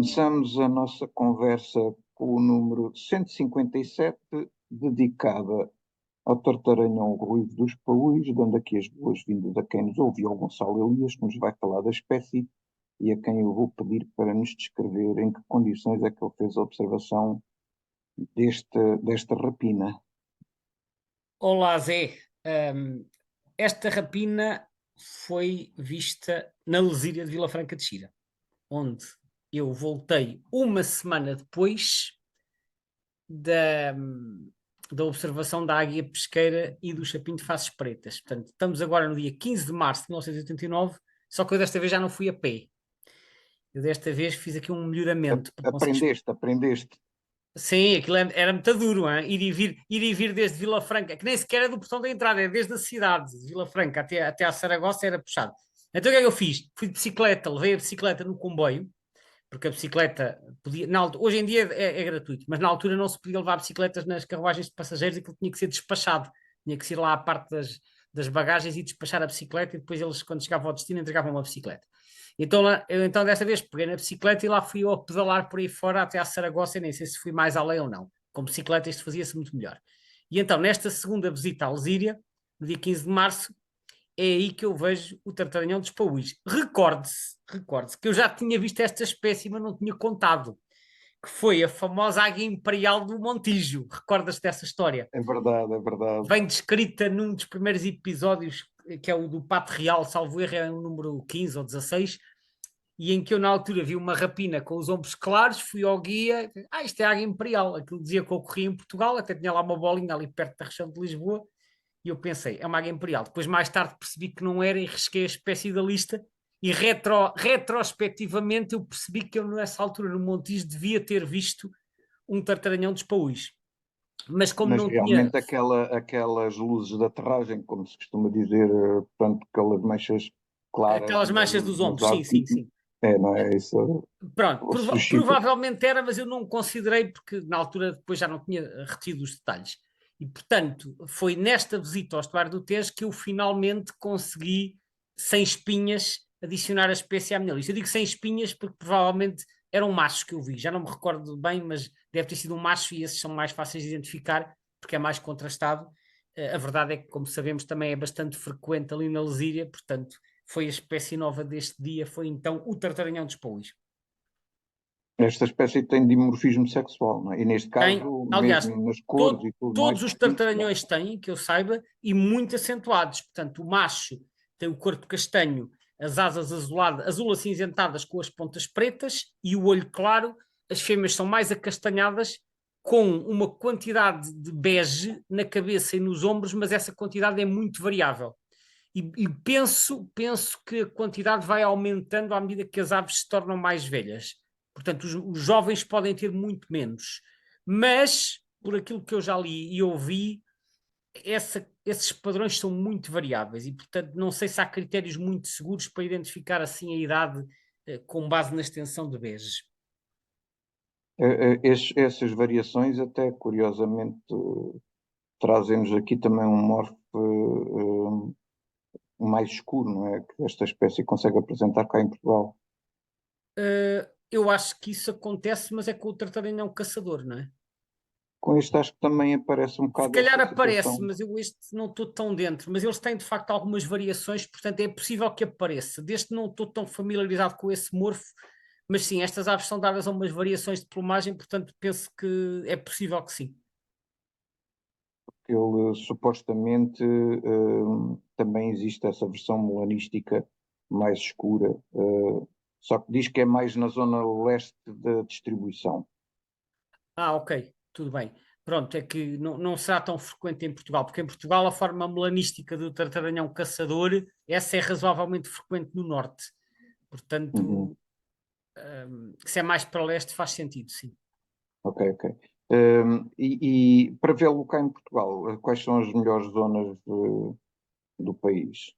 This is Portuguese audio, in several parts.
Começamos a nossa conversa com o número 157, dedicada ao tartaranhão ruivo dos paúis, dando aqui as boas-vindas a quem nos ouve, ao Gonçalo Elias, que nos vai falar da espécie, e a quem eu vou pedir para nos descrever em que condições é que ele fez a observação desta rapina. Olá, Zé. Esta rapina foi vista na Lesíria de Vila Franca de Xira, onde eu voltei uma semana depois da, da observação da águia pesqueira e do chapim de faces pretas. Portanto, estamos agora no dia 15 de março de 1989, só que eu desta vez já não fui a pé. Eu desta vez fiz aqui um melhoramento. Aprendeste. Sim, aquilo era muito duro, hein? Ir e vir desde Vila Franca, que nem sequer é do portão da entrada, é desde a cidade de Vila Franca até a Saragossa, era puxado. Então o que é que eu fiz? Fui de bicicleta, levei a bicicleta no comboio, porque a bicicleta podia. Hoje em dia é gratuito, mas na altura não se podia levar bicicletas nas carruagens de passageiros, aquilo tinha que ser despachado, tinha que ir lá à parte das bagagens e despachar a bicicleta, e depois eles, quando chegavam ao destino, entregavam uma bicicleta. Então, eu desta vez peguei na bicicleta e lá fui eu a pedalar por aí fora até à Saragossa, e nem sei se fui mais além ou não. Com bicicleta isto fazia-se muito melhor. E então, nesta segunda visita à Lesíria, no dia 15 de março, é aí que eu vejo o tartaranhão dos paúis. Recorde-se que eu já tinha visto esta espécie, mas não tinha contado, que foi a famosa águia imperial do Montijo. Recordas-te dessa história? É verdade, é verdade. Bem descrita num dos primeiros episódios, que é o do Pato Real, salvo erro, é o número 15 ou 16, e em que eu na altura vi uma rapina com os ombros claros, fui ao guia, isto é águia imperial, aquilo dizia que ocorria em Portugal, até tinha lá uma bolinha ali perto da região de Lisboa, e eu pensei, é uma águia imperial. Depois mais tarde percebi que não era e risquei a espécie da lista, e retrospectivamente eu percebi que eu nessa altura no Montijo devia ter visto um tartaranhão dos paúis. Mas como Mas não tinha... realmente aquelas luzes da aterragem, como se costuma dizer, portanto, aquelas manchas claras Aquelas manchas dos nos ombros, sim, sim, sim. não é isso? Pronto, Suscita. provavelmente era, mas eu não considerei porque na altura depois já não tinha retido os detalhes. E, portanto, foi nesta visita ao estuário do Tejo que eu finalmente consegui, sem espinhas, adicionar a espécie à minha lista. Eu digo sem espinhas porque provavelmente eram machos que eu vi, já não me recordo bem, mas deve ter sido um macho e esses são mais fáceis de identificar porque é mais contrastado. A verdade é que, como sabemos, também é bastante frequente ali na Lesíria, portanto, foi a espécie nova deste dia, foi então o tartaranhão dos paúis. Esta espécie tem dimorfismo sexual, não é? E neste Tem, caso, aliás, mesmo nas cores e tudo mais, todos os tartaranhões têm, que eu saiba, e muito acentuados. Portanto, o macho tem o corpo castanho, as asas azuladas, azul acinzentadas com as pontas pretas e o olho claro. As fêmeas são mais acastanhadas, com uma quantidade de bege na cabeça e nos ombros, mas essa quantidade é muito variável. E penso que a quantidade vai aumentando à medida que as aves se tornam mais velhas. Portanto, os jovens podem ter muito menos. Mas, por aquilo que eu já li e ouvi, esses padrões são muito variáveis e, portanto, não sei se há critérios muito seguros para identificar assim a idade com base na extensão de beges. Essas variações, até curiosamente, trazem-nos aqui também um morfo mais escuro, não é? Que esta espécie consegue apresentar cá em Portugal. Eu acho que isso acontece, mas é com o tartaranhão caçador, não é? Com este acho que também aparece um Se bocado calhar essa aparece, situação. mas eu este não estou tão dentro. Mas eles têm de facto algumas variações, portanto é possível que apareça. Desde não estou tão familiarizado com esse morfo, mas sim, estas aves são dadas a umas variações de plumagem, portanto penso que é possível que sim. Ele supostamente também existe essa versão melanística mais escura, só que diz que é mais na zona leste da distribuição. Ok, tudo bem. Pronto, é que não será tão frequente em Portugal, porque em Portugal a forma melanística do tartaranhão caçador, essa é razoavelmente frequente no norte. Uhum. Portanto, se é mais para leste faz sentido, sim. Ok, ok. E para vê-lo cá em Portugal, quais são as melhores zonas do país?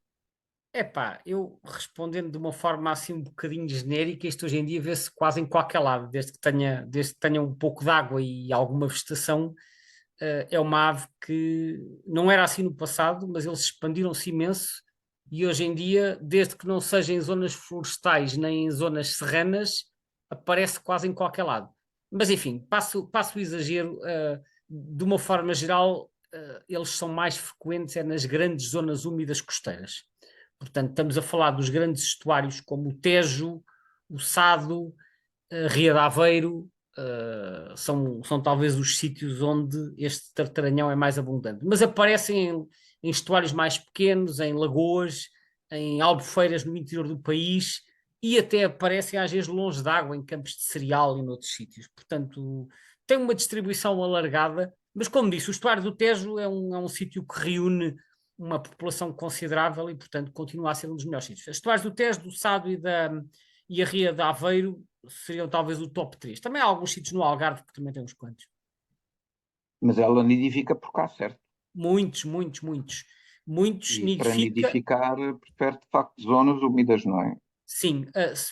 Epá, eu respondendo de uma forma assim um bocadinho genérica, isto hoje em dia vê-se quase em qualquer lado, desde que tenha um pouco de água e alguma vegetação, é uma ave que não era assim no passado, mas eles expandiram-se imenso e hoje em dia, desde que não seja em zonas florestais nem em zonas serranas, aparece quase em qualquer lado. Mas enfim, passo o exagero, de uma forma geral, eles são mais frequentes nas grandes zonas úmidas costeiras. Portanto, estamos a falar dos grandes estuários como o Tejo, o Sado, a Ria de Aveiro, são talvez os sítios onde este tartaranhão é mais abundante. Mas aparecem em estuários mais pequenos, em lagoas, em albufeiras no interior do país e até aparecem às vezes longe de água, em campos de cereal e noutros sítios. Portanto, tem uma distribuição alargada, mas como disse, o estuário do Tejo é um sítio que reúne uma população considerável e, portanto, continua a ser um dos melhores sítios. As estuários do Tejo, do Sado e a Ria de Aveiro seriam talvez o top 3. Também há alguns sítios no Algarve que também tem uns quantos. Mas ela nidifica por cá, certo? Muitos, muitos, muitos. Muitos E para nidifica, nidificar prefere de facto zonas úmidas, não é? sim,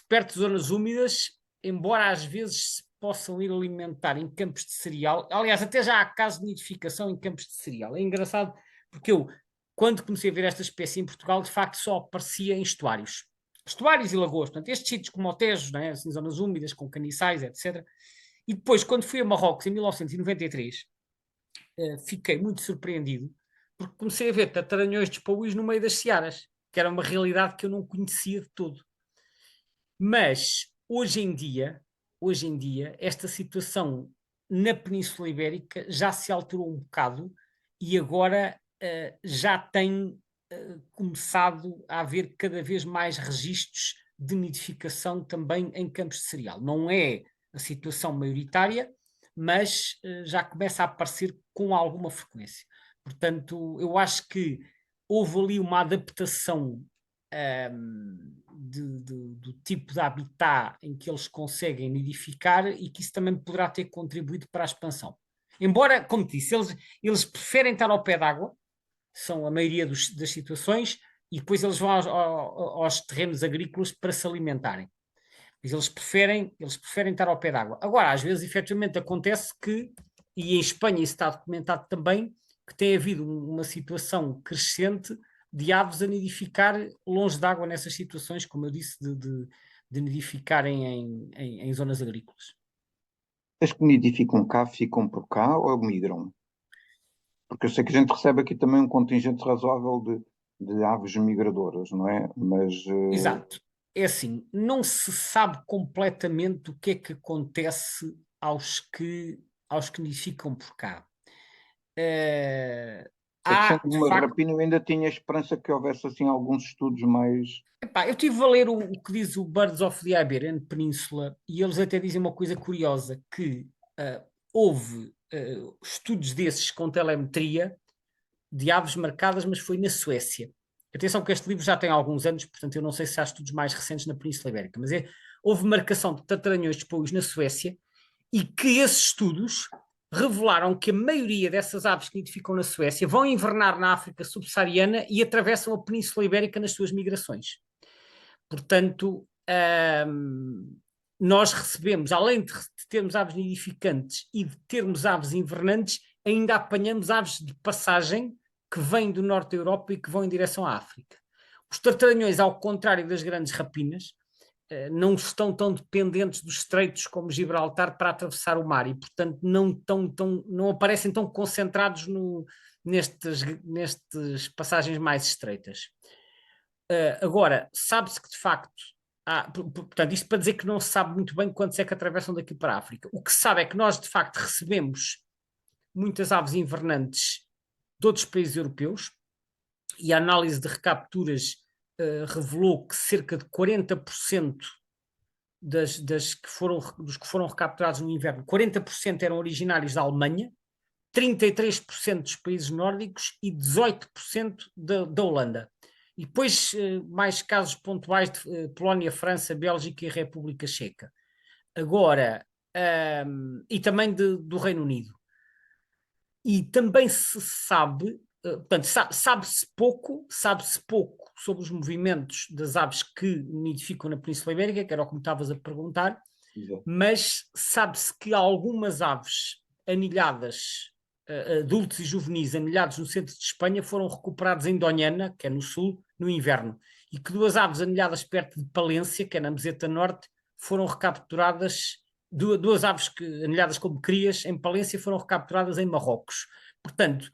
perto de zonas úmidas, embora às vezes se possam ir alimentar em campos de cereal. Aliás, até já há casos de nidificação em campos de cereal. É engraçado porque eu, quando comecei a ver esta espécie em Portugal, de facto só aparecia em estuários. Estuários e lagoas, portanto, estes sítios como o Tejo, né, assim, zonas úmidas, com caniçais, etc. E depois, quando fui a Marrocos, em 1993, fiquei muito surpreendido, porque comecei a ver tataranhões de paúis no meio das searas, que era uma realidade que eu não conhecia de todo. Mas, hoje em dia, esta situação na Península Ibérica já se alterou um bocado e agora já tem começado a haver cada vez mais registros de nidificação também em campos de cereal. Não é a situação maioritária, mas já começa a aparecer com alguma frequência. Portanto, eu acho que houve ali uma adaptação do tipo de habitat em que eles conseguem nidificar e que isso também poderá ter contribuído para a expansão. Embora, como disse, eles preferem estar ao pé d'água, são a maioria das situações, e depois eles vão aos terrenos agrícolas para se alimentarem. Mas eles preferem estar ao pé d'água. Agora, às vezes, efetivamente, acontece que, e em Espanha isso está documentado também, que tem havido uma situação crescente de aves a nidificar longe de água nessas situações, como eu disse, de nidificarem em zonas agrícolas. As que nidificam cá ficam por cá ou migram? Porque eu sei que a gente recebe aqui também um contingente razoável de aves migradoras, não é? Mas Exato. É assim, não se sabe completamente o que é que acontece aos que nidificam por cá. Eh, é que há, sendo de uma facto, rapina eu ainda tinha esperança que houvesse assim alguns estudos mais. epá, eu estive a ler o que diz o Birds of the Iberian Peninsula e eles até dizem uma coisa curiosa, que houve estudos desses com telemetria de aves marcadas, mas foi na Suécia. Atenção que este livro já tem alguns anos, portanto eu não sei se há estudos mais recentes na Península Ibérica, mas houve marcação de tataranhões de paus na Suécia e que esses estudos revelaram que a maioria dessas aves que nidificam na Suécia vão invernar na África subsaariana e atravessam a Península Ibérica nas suas migrações. Portanto, nós recebemos, além de termos aves nidificantes e de termos aves invernantes, ainda apanhamos aves de passagem que vêm do norte da Europa e que vão em direção à África. Os tartaranhões, ao contrário das grandes rapinas, não estão tão dependentes dos estreitos como Gibraltar para atravessar o mar e, portanto, não aparecem tão concentrados nestas passagens mais estreitas. Agora, sabe-se que de facto portanto, isto para dizer que não se sabe muito bem quantos é que atravessam daqui para a África. O que se sabe é que nós de facto recebemos muitas aves invernantes de outros países europeus e a análise de recapturas revelou que cerca de 40% dos que foram recapturados no inverno, 40% eram originários da Alemanha, 33% dos países nórdicos e 18% da Holanda. E depois mais casos pontuais de Polónia, França, Bélgica e República Checa. Agora, e também do Reino Unido. E também se sabe, portanto, sabe-se pouco sobre os movimentos das aves que nidificam na Península Ibérica, que era o que me estavas a perguntar, mas sabe-se que algumas aves anilhadas, adultos e juvenis anilhados no centro de Espanha, foram recuperados em Doñana, que é no sul, no inverno, e que duas aves anilhadas perto de Palência, que é na Meseta Norte, foram recapturadas, duas aves anilhadas como crias em Palência foram recapturadas em Marrocos. Portanto,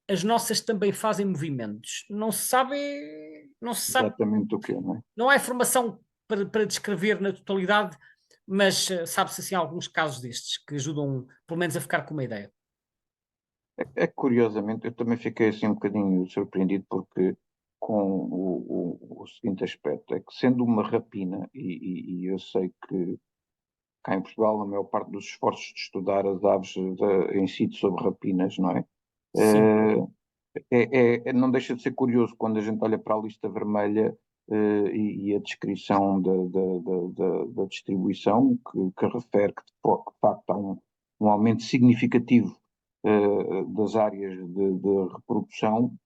as nossas também fazem movimentos. Não se sabe, Exatamente o que é, não é? não há informação para descrever na totalidade, mas sabe-se assim alguns casos destes que ajudam, pelo menos, a ficar com uma ideia. É que, curiosamente, eu também fiquei assim um bocadinho surpreendido porque com o seguinte aspecto, é que sendo uma rapina, e eu sei que cá em Portugal a maior parte dos esforços de estudar as aves incide sobre rapinas, não é? Sim. Não deixa de ser curioso quando a gente olha para a lista vermelha e a descrição da distribuição, que refere que de facto há um aumento significativo das áreas de reprodução,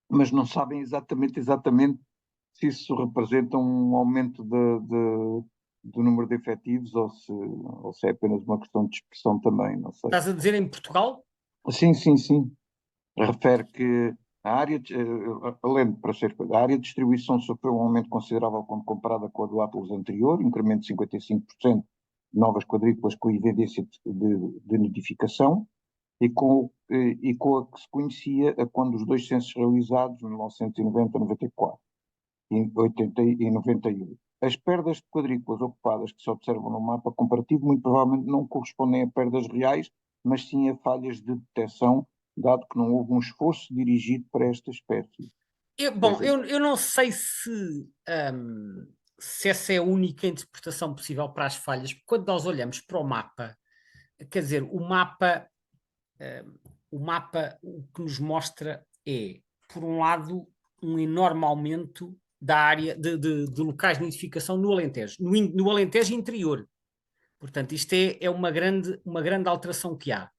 mas não sabem exatamente se isso representa um aumento do número de efetivos ou se é apenas uma questão de expressão também, não sei. Estás a dizer em Portugal? Sim, sim, sim. Refere que a área, além de para ser, a área de distribuição sofreu um aumento considerável quando comparada com a do Atlas anterior, incremento de 55% de novas quadrículas com evidência de nidificação, e com a que se conhecia quando os dois censos realizados, em 1990, 94 e 80 e 91. As perdas de quadrículas ocupadas que se observam no mapa comparativo muito provavelmente não correspondem a perdas reais, mas sim a falhas de detecção, dado que não houve um esforço dirigido para esta espécie. Bom, eu não sei se essa é a única interpretação possível para as falhas, porque quando nós olhamos para o mapa, quer dizer, o mapa o que nos mostra é, por um lado, um enorme aumento da área de locais de nidificação no Alentejo, no Alentejo interior. Portanto, isto é uma grande alteração que há.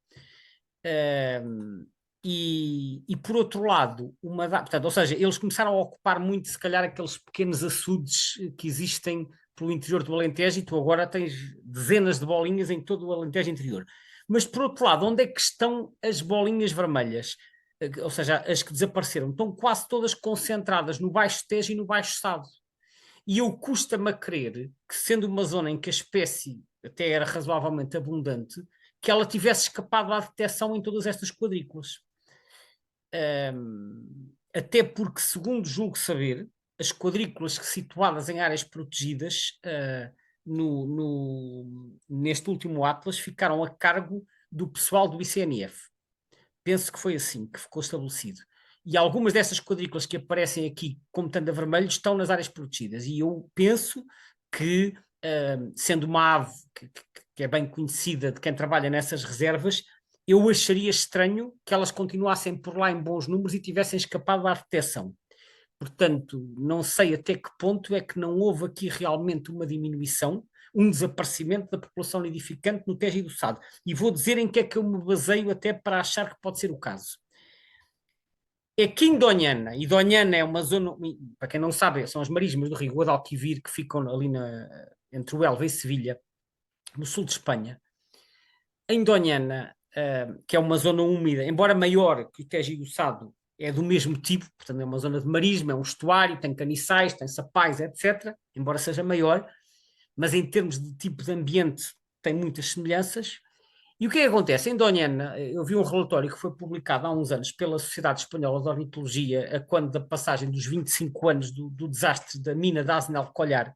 E por outro lado, portanto, ou seja, eles começaram a ocupar muito, se calhar, aqueles pequenos açudes que existem pelo interior do Alentejo, e tu agora tens dezenas de bolinhas em todo o Alentejo interior. Mas por outro lado, onde é que estão as bolinhas vermelhas? Ou seja, as que desapareceram, estão quase todas concentradas no Baixo Tejo e no Baixo Sado. E eu custa-me a crer que, sendo uma zona em que a espécie até era razoavelmente abundante, que ela tivesse escapado à detecção em todas estas quadrículas. Até porque, segundo julgo saber, as quadrículas situadas em áreas protegidas neste último Atlas ficaram a cargo do pessoal do ICNF. Penso que foi assim que ficou estabelecido. E algumas dessas quadrículas que aparecem aqui como tanda vermelho estão nas áreas protegidas. E eu penso que, sendo uma ave que é bem conhecida de quem trabalha nessas reservas, eu acharia estranho que elas continuassem por lá em bons números e tivessem escapado à detecção. Portanto, não sei até que ponto é que não houve aqui realmente uma diminuição, um desaparecimento da população nidificante no Tejo e do Sado. E vou dizer em que é que eu me baseio até para achar que pode ser o caso. É que em Doñana, e Doñana é uma zona, para quem não sabe, são as marismas do Rio Guadalquivir, que ficam ali entre o Elva e Sevilha, no sul de Espanha. Em Doñana, que é uma zona úmida, embora maior que o Tejo e o Sado, é do mesmo tipo, portanto é uma zona de marisma, é um estuário, tem caniçais, tem sapais, etc., embora seja maior, mas em termos de tipo de ambiente tem muitas semelhanças. E o que é que acontece? Em Doñana, eu vi um relatório que foi publicado há uns anos pela Sociedade Espanhola de Ornitologia, a quando da passagem dos 25 anos do desastre da mina de Asnel de Collar,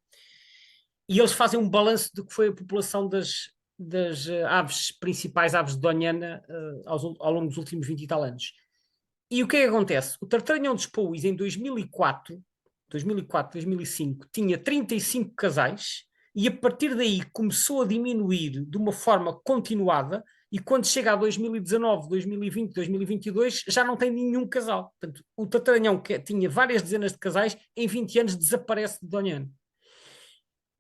e eles fazem um balanço do que foi a população das aves principais, aves de Doñana, ao longo dos últimos 20 e tal anos. E o que é que acontece? O Tartaranhão dos Pouis, em 2004, 2005, tinha 35 casais, e a partir daí começou a diminuir de uma forma continuada, e quando chega a 2019, 2020, 2022, já não tem nenhum casal. Portanto, o Tartaranhão, que tinha várias dezenas de casais, em 20 anos desaparece de Doñana.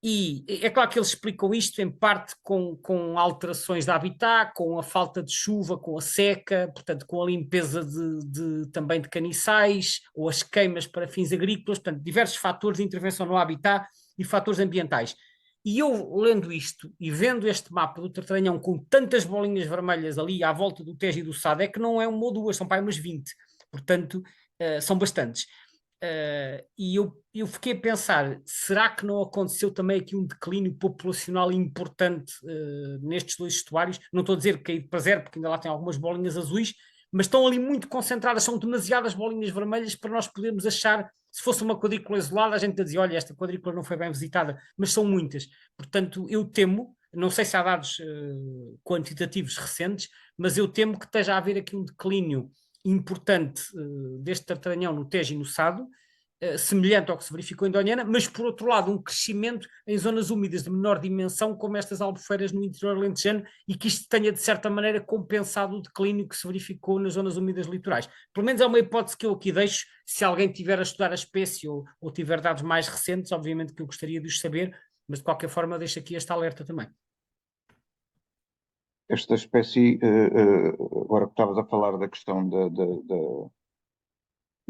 E é claro que eles explicam isto em parte com alterações de habitat, com a falta de chuva, com a seca, portanto, com a limpeza também de caniçais, ou as queimas para fins agrícolas, portanto, diversos fatores de intervenção no habitat e fatores ambientais. E eu, lendo isto e vendo este mapa do Tartaranhão com tantas bolinhas vermelhas ali à volta do Tejo e do Sado, é que não é uma ou duas, são para aí umas 20. Portanto, são bastantes. E eu fiquei a pensar, será que não aconteceu também aqui um declínio populacional importante nestes dois estuários? Não estou a dizer que caído para zero, porque ainda lá tem algumas bolinhas azuis, mas estão ali muito concentradas, são demasiadas bolinhas vermelhas para nós podermos achar, se fosse uma quadrícula isolada, a gente dizia, olha, esta quadrícula não foi bem visitada, mas são muitas. Portanto, eu temo, não sei se há dados quantitativos recentes, mas eu temo que esteja a haver aqui um declínio importante deste tartaranhão no Tejo e no Sado, semelhante ao que se verificou em Doñana, mas por outro lado um crescimento em zonas úmidas de menor dimensão, como estas albufeiras no interior alentejano, e que isto tenha de certa maneira compensado o declínio que se verificou nas zonas úmidas litorais. Pelo menos é uma hipótese que eu aqui deixo, se alguém tiver a estudar a espécie ou tiver dados mais recentes, obviamente que eu gostaria de os saber, mas de qualquer forma deixo aqui este alerta também. Esta espécie, agora que estavas a falar da questão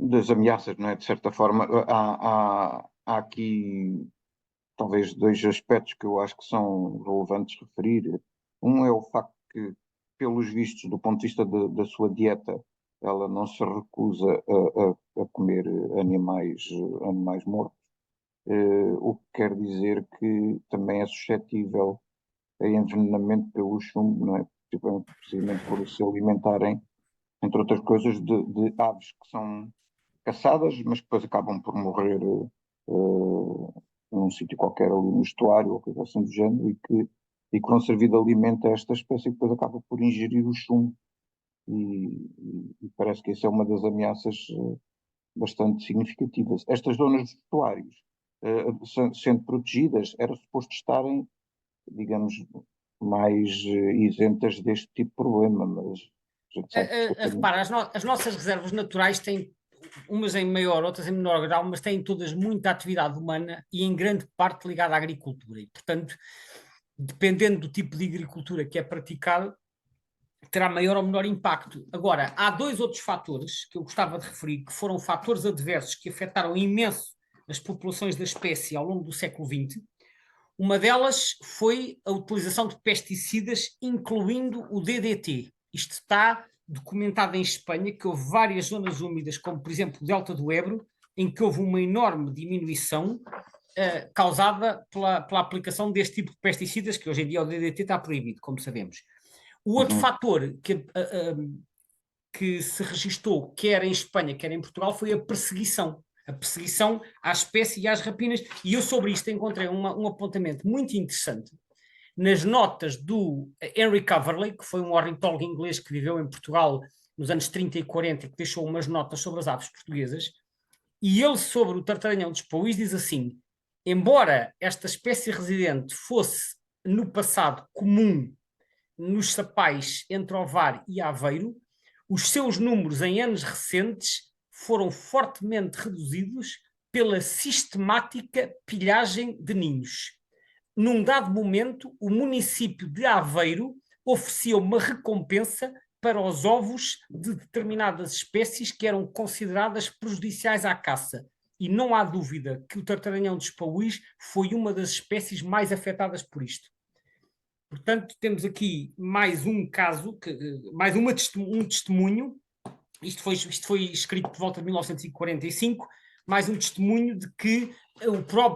das ameaças, não é? De certa forma, há aqui talvez dois aspectos que eu acho que são relevantes referir. Um é o facto que, pelos vistos, do ponto de vista da sua dieta, ela não se recusa a comer animais mortos, o que quer dizer que também é suscetível a envenenamento pelo chumbo, não é? Precisamente por se alimentarem, entre outras coisas, de aves que são caçadas, mas que depois acabam por morrer num sítio qualquer ali no estuário ou coisa assim do género e que vão servir de alimento a esta espécie que depois acaba por ingerir o chumbo. E parece que isso é uma das ameaças bastante significativas. Estas zonas dos estuários, sendo protegidas, era suposto estarem, digamos, mais isentas deste tipo de problema, mas a gente sabe perfeitamente. Repara, as nossas reservas naturais têm umas em maior, outras em menor grau, mas têm todas muita atividade humana e em grande parte ligada à agricultura. E, portanto, dependendo do tipo de agricultura que é praticado, terá maior ou menor impacto. Agora, há dois outros fatores que eu gostava de referir, que foram fatores adversos que afetaram imenso as populações da espécie ao longo do século XX. Uma delas foi a utilização de pesticidas, incluindo o DDT. Isto está documentado em Espanha, que houve várias zonas úmidas, como por exemplo o Delta do Ebro, em que houve uma enorme diminuição causada pela aplicação deste tipo de pesticidas, que hoje em dia o DDT está proibido, como sabemos. O outro fator que se registou, quer em Espanha, quer em Portugal, foi a perseguição à espécie e às rapinas. E eu sobre isto encontrei um apontamento muito interessante nas notas do Henry Coverley, que foi um ornitólogo inglês que viveu em Portugal nos anos 30 e 40 e que deixou umas notas sobre as aves portuguesas. E ele, sobre o tartaranhão dos Pauís, diz assim: embora esta espécie residente fosse no passado comum nos sapais entre Ovar e Aveiro, os seus números em anos recentes foram fortemente reduzidos pela sistemática pilhagem de ninhos. Num dado momento, o município de Aveiro oferecia uma recompensa para os ovos de determinadas espécies que eram consideradas prejudiciais à caça. E não há dúvida que o tartaranhão dos Pauís foi uma das espécies mais afetadas por isto. Portanto, temos aqui mais um caso, mais um testemunho. Isto foi escrito por volta de 1945, mais um testemunho de que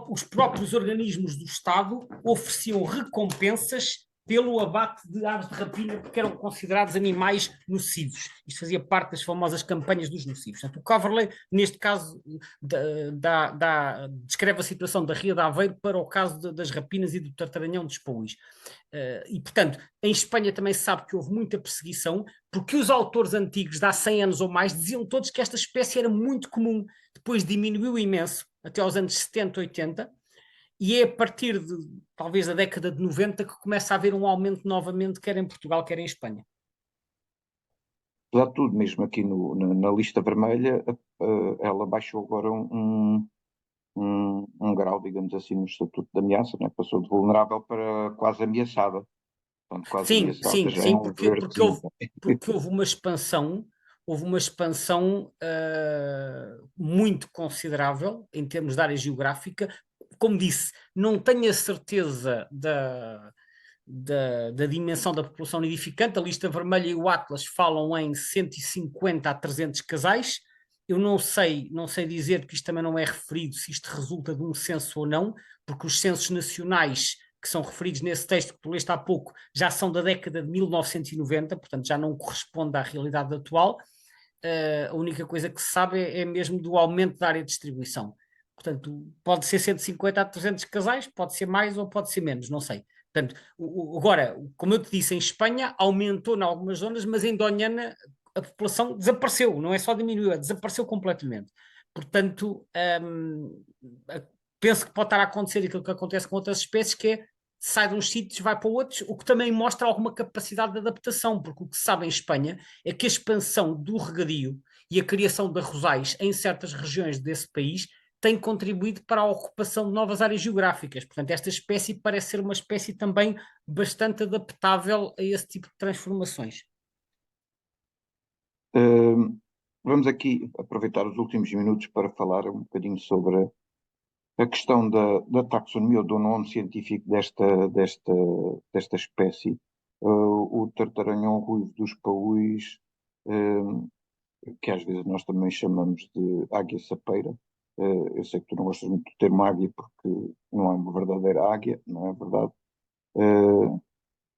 os próprios organismos do Estado ofereciam recompensas pelo abate de aves de rapina porque eram considerados animais nocivos. Isto fazia parte das famosas campanhas dos nocivos. Portanto, o Coverley, neste caso, descreve a situação da Ria de Aveiro para o caso das rapinas e do tartaranhão dos Pauís. E, portanto, em Espanha também se sabe que houve muita perseguição, porque os autores antigos, de há 100 anos ou mais, diziam todos que esta espécie era muito comum. Depois diminuiu imenso, até aos anos 70, 80, e é a partir de, talvez, a década de 90 que começa a haver um aumento novamente, quer em Portugal, quer em Espanha. Apesar de tudo, mesmo aqui na lista vermelha, ela baixou agora um grau, digamos assim, no estatuto de ameaça, né? Passou de vulnerável para quase ameaçada. Portanto, quase Sim, ameaçada, sim, já é sim, um verdezinho. porque houve uma expansão muito considerável em termos de área geográfica. Como disse, não tenho a certeza da dimensão da população nidificante. A lista vermelha e o Atlas falam em 150 a 300 casais, Eu não sei dizer que isto também não é referido, se isto resulta de um censo ou não, porque os censos nacionais que são referidos nesse texto que tu leste há pouco já são da década de 1990, portanto já não corresponde à realidade atual. A única coisa que se sabe é mesmo do aumento da área de distribuição. Portanto, pode ser 150 a 300 casais, pode ser mais ou pode ser menos, não sei. Portanto, agora, como eu te disse, em Espanha aumentou em algumas zonas, mas em Doñana a população desapareceu, não é só diminuiu, desapareceu completamente. Portanto, penso que pode estar a acontecer aquilo que acontece com outras espécies, que é sai de uns sítios, vai para outros, o que também mostra alguma capacidade de adaptação, porque o que se sabe em Espanha é que a expansão do regadio e a criação de arrozais em certas regiões desse país tem contribuído para a ocupação de novas áreas geográficas. Portanto, esta espécie parece ser uma espécie também bastante adaptável a esse tipo de transformações. Vamos aqui aproveitar os últimos minutos para falar um bocadinho sobre a questão da taxonomia ou do nome científico desta espécie. O tartaranhão ruivo dos paúis, que às vezes nós também chamamos de águia sapeira. Eu sei que tu não gostas muito do termo águia porque não é uma verdadeira águia, não é verdade?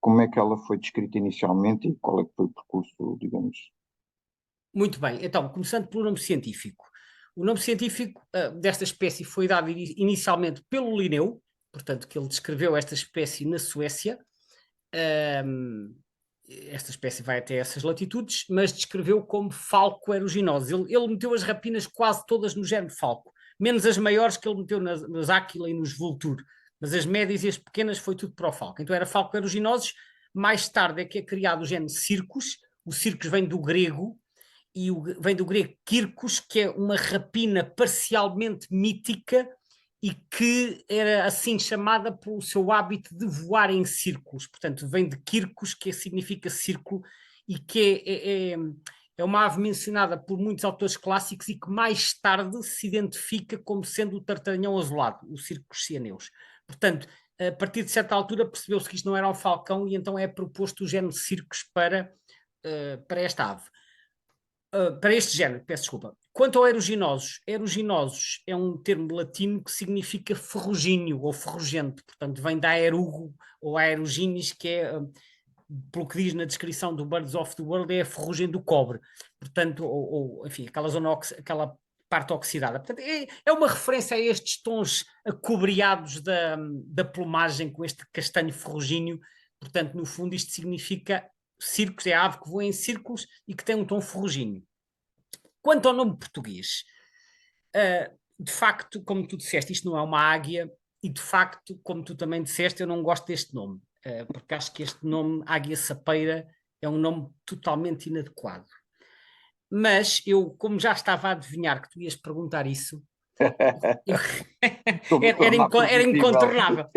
Como é que ela foi descrita inicialmente e qual é que foi o percurso, digamos? Muito bem, então, começando pelo nome científico. O nome científico desta espécie foi dado inicialmente pelo Linneu, portanto, que ele descreveu esta espécie na Suécia. Esta espécie vai até essas latitudes, mas descreveu como falco aeruginoso. Ele meteu as rapinas quase todas no género falco, menos as maiores que ele meteu nas áquila e nos vultur, mas as médias e as pequenas foi tudo para o falco. Então era falco aeruginosos. Mais tarde é que é criado o género circus. O circus vem do grego, e vem do grego kirkos, que é uma rapina parcialmente mítica e que era assim chamada pelo seu hábito de voar em círculos. Portanto, vem de kirkos, que significa círculo, e que é uma ave mencionada por muitos autores clássicos e que mais tarde se identifica como sendo o tartaranhão azulado, o Circus cianeus. Portanto, a partir de certa altura percebeu-se que isto não era um falcão e então é proposto o género Circus para esta ave. Para este género, peço desculpa. Quanto ao eruginosos, eruginosos é um termo latino que significa ferrugíneo ou ferrugente, portanto vem da aerugo ou aeruginis, que é, pelo que diz na descrição do Birds of the World, é a ferrugem do cobre, portanto, enfim, aquela zona, aquela parte oxidada. Portanto, é uma referência a estes tons acobreados da plumagem com este castanho ferrugíneo. Portanto, no fundo isto significa círculos, é a ave que voa em círculos e que tem um tom ferrugíneo. Quanto ao nome português, de facto, como tu disseste, isto não é uma águia, e de facto, como tu também disseste, eu não gosto deste nome, porque acho que este nome, águia sapeira, é um nome totalmente inadequado. Mas eu, como já estava a adivinhar que tu ias perguntar isso, era incontornável.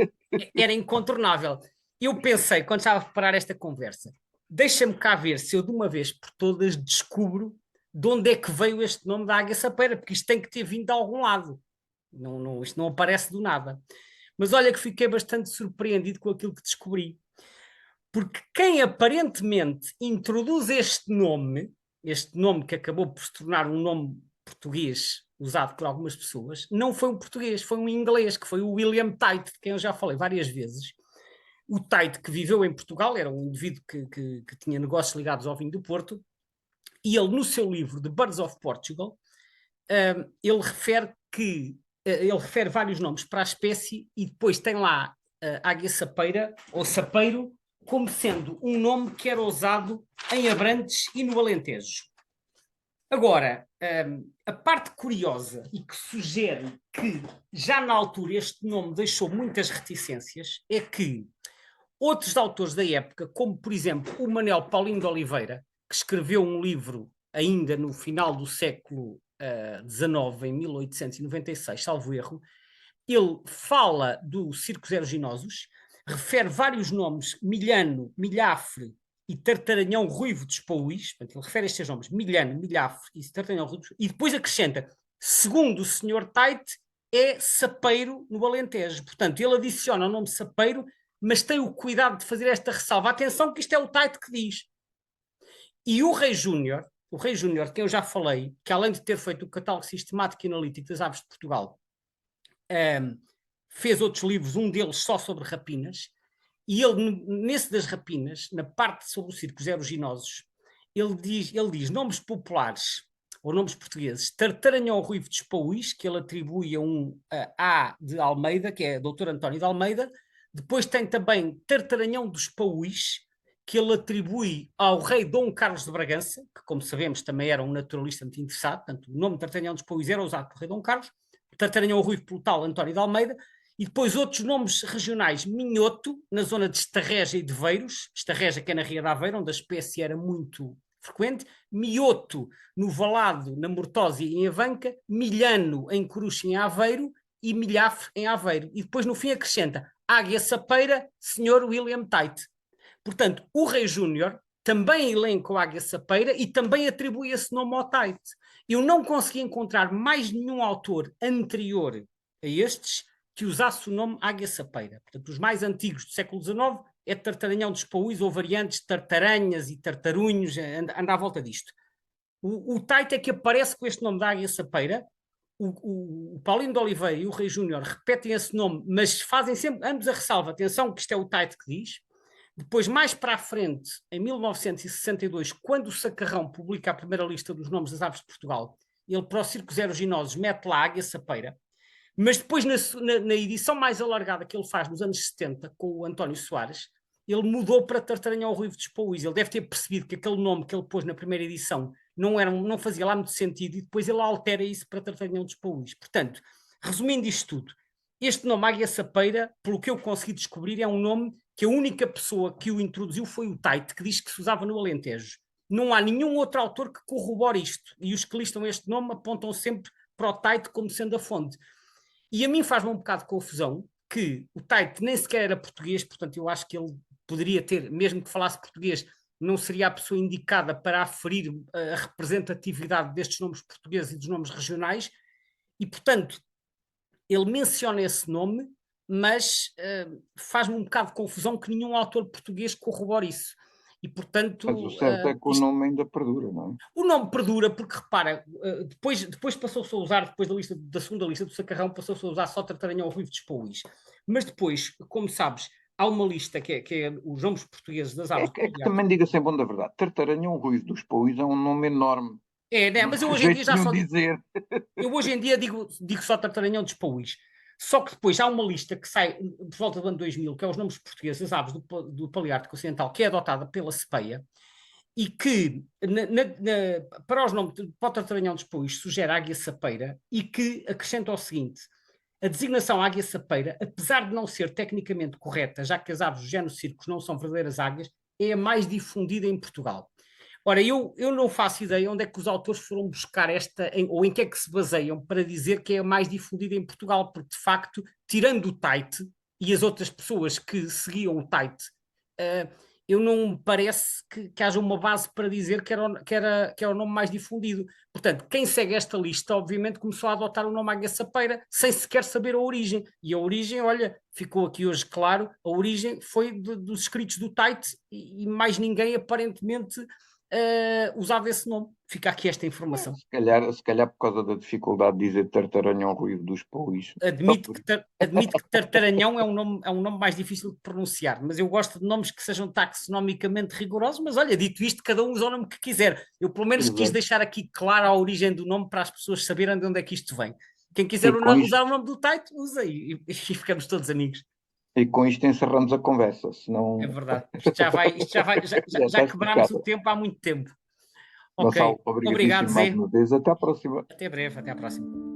Era incontornável. Eu pensei, quando estava a preparar esta conversa, deixa-me cá ver se eu de uma vez por todas descubro de onde é que veio este nome da águia sapeira, porque isto tem que ter vindo de algum lado. Isto não aparece do nada. Mas olha que fiquei bastante surpreendido com aquilo que descobri. Porque quem aparentemente introduz este nome que acabou por se tornar um nome português usado por algumas pessoas, não foi um português, foi um inglês, que foi o William Tite, de quem eu já falei várias vezes. O Tite, que viveu em Portugal, era um indivíduo que tinha negócios ligados ao vinho do Porto, e ele, no seu livro The Birds of Portugal, ele refere vários nomes para a espécie e depois tem lá águia sapeira, ou sapeiro, como sendo um nome que era usado em Abrantes e no Alentejo. Agora, a parte curiosa e que sugere que já na altura este nome deixou muitas reticências é que outros autores da época, como por exemplo o Manuel Paulino de Oliveira, que escreveu um livro ainda no final do século XIX, em 1896, salvo erro, ele fala dos circos eruginosos, refere vários nomes, milhano, milhafre e tartaranhão ruivo dos paúis, portanto, ele refere estes nomes, milhano, milhafre e tartaranhão ruivo, e depois acrescenta, segundo o Sr. Tite, é sapeiro no Alentejo. Portanto, ele adiciona o nome sapeiro, mas tem o cuidado de fazer esta ressalva. Atenção que isto é o Tite que diz. E o Rei Júnior, o Rei Júnior, de quem eu já falei, que além de ter feito o catálogo sistemático e analítico das aves de Portugal, fez outros livros, um deles só sobre rapinas, e ele, nesse das rapinas, na parte sobre os círculos eruginosos, ele diz nomes populares, ou nomes portugueses, Tartaranhão Ruivo de Espouís, que ele atribui a um A de Almeida, que é Dr. António de Almeida. Depois tem também Tartaranhão dos Espouís, que ele atribui ao rei Dom Carlos de Bragança, que, como sabemos, também era um naturalista muito interessado. Portanto, o nome Tartaranhão dos Espouís era usado pelo rei Dom Carlos. Tartaranhão Ruivo pelo tal António de Almeida. E depois outros nomes regionais, Minhoto, na zona de Estarreja e de Veiros, Estarreja que é na Ria de Aveiro, onde a espécie era muito frequente, Mioto no Valado, na Mortósia e em Avanca, Milhano em Coruche em Aveiro e Milhafre em Aveiro. E depois no fim acrescenta Águia Sapeira, Sr. William Tait. Portanto, o Rei Júnior também elenca o Águia Sapeira e também atribui esse nome ao Tait. Eu não consegui encontrar mais nenhum autor anterior a estes que usasse o nome Águia Sapeira. Portanto, os mais antigos do século XIX é Tartaranhão dos Espouís ou variantes de Tartaranhas e Tartarunhos, anda à volta disto. O Tait é que aparece com este nome da Águia Sapeira. O Paulino de Oliveira e o Rei Júnior repetem esse nome, mas fazem sempre ambos a ressalva. Atenção que isto é o Tait que diz. Depois, mais para a frente, em 1962, quando o Sacarrão publica a primeira lista dos nomes das aves de Portugal, ele para os círculos eruginosos mete lá a Águia Sapeira. Mas depois, na edição mais alargada que ele faz nos anos 70, com o António Soares, ele mudou para Tartaranhão Ruivo de Espouís. Ele deve ter percebido que aquele nome que ele pôs na primeira edição não fazia lá muito sentido e depois ele altera isso para Tartaranhão de Espouís. Portanto, resumindo isto tudo, este nome Águia Sapeira, pelo que eu consegui descobrir, é um nome que a única pessoa que o introduziu foi o Tait, que diz que se usava no Alentejo. Não há nenhum outro autor que corrobore isto. E os que listam este nome apontam sempre para o Tait como sendo a fonte. E a mim faz-me um bocado de confusão que o Tait nem sequer era português, portanto eu acho que ele poderia ter, mesmo que falasse português, não seria a pessoa indicada para aferir a representatividade destes nomes portugueses e dos nomes regionais, e portanto ele menciona esse nome, mas faz-me um bocado de confusão que nenhum autor português corrobore isso. E, portanto, mas o certo é que o nome ainda perdura, não é? O nome perdura porque, repara, depois passou-se a usar, depois da segunda lista do Sacarrão, passou-se a usar só Tartaranhão Ruivo de Espouís. Mas depois, como sabes, há uma lista que é os nomes portugueses das aves. É que também diga-se em bom da verdade, Tartaranhão Ruivo dos Espouís é um nome enorme. É, né? Mas eu hoje em dia já só dizer. Eu hoje em dia digo só Tartaranhão de Espouís. Só que depois há uma lista que sai por volta do ano 2000, que é os nomes portugueses das aves do Paleártico Ocidental, que é adotada pela CEPEA, e que para os nomes para o Tartaranhão de Espouís sugere a águia sapeira e que acrescenta o seguinte: a designação águia sapeira, apesar de não ser tecnicamente correta, já que as aves do género circos não são verdadeiras águias, é a mais difundida em Portugal. Ora, eu não faço ideia onde é que os autores foram buscar ou em que é que se baseiam para dizer que é a mais difundida em Portugal, porque de facto, tirando o Tait e as outras pessoas que seguiam o Tait, eu não me parece que haja uma base para dizer que era o nome mais difundido. Portanto, quem segue esta lista, obviamente, começou a adotar o nome Águia Sapeira sem sequer saber a origem. E a origem, olha, ficou aqui hoje claro, a origem foi dos escritos do Tait e mais ninguém aparentemente usava esse nome. Fica aqui esta informação. Se calhar por causa da dificuldade de dizer Tartaranhão Ruivo dos Espouís. Admito que Tartaranhão é um nome mais difícil de pronunciar, mas eu gosto de nomes que sejam taxonomicamente rigorosos, mas olha, dito isto, cada um usa o nome que quiser. Eu pelo menos quis deixar aqui clara a origem do nome para as pessoas saberem de onde é que isto vem. Quem quiser usar o nome do Tait, usa e ficamos todos amigos. E com isto encerramos a conversa, senão... É verdade. Já quebrámos o tempo há muito tempo. Ok, Gonçalo, obrigado, Zé. mais uma vez. Até à próxima. Até breve, até à próxima.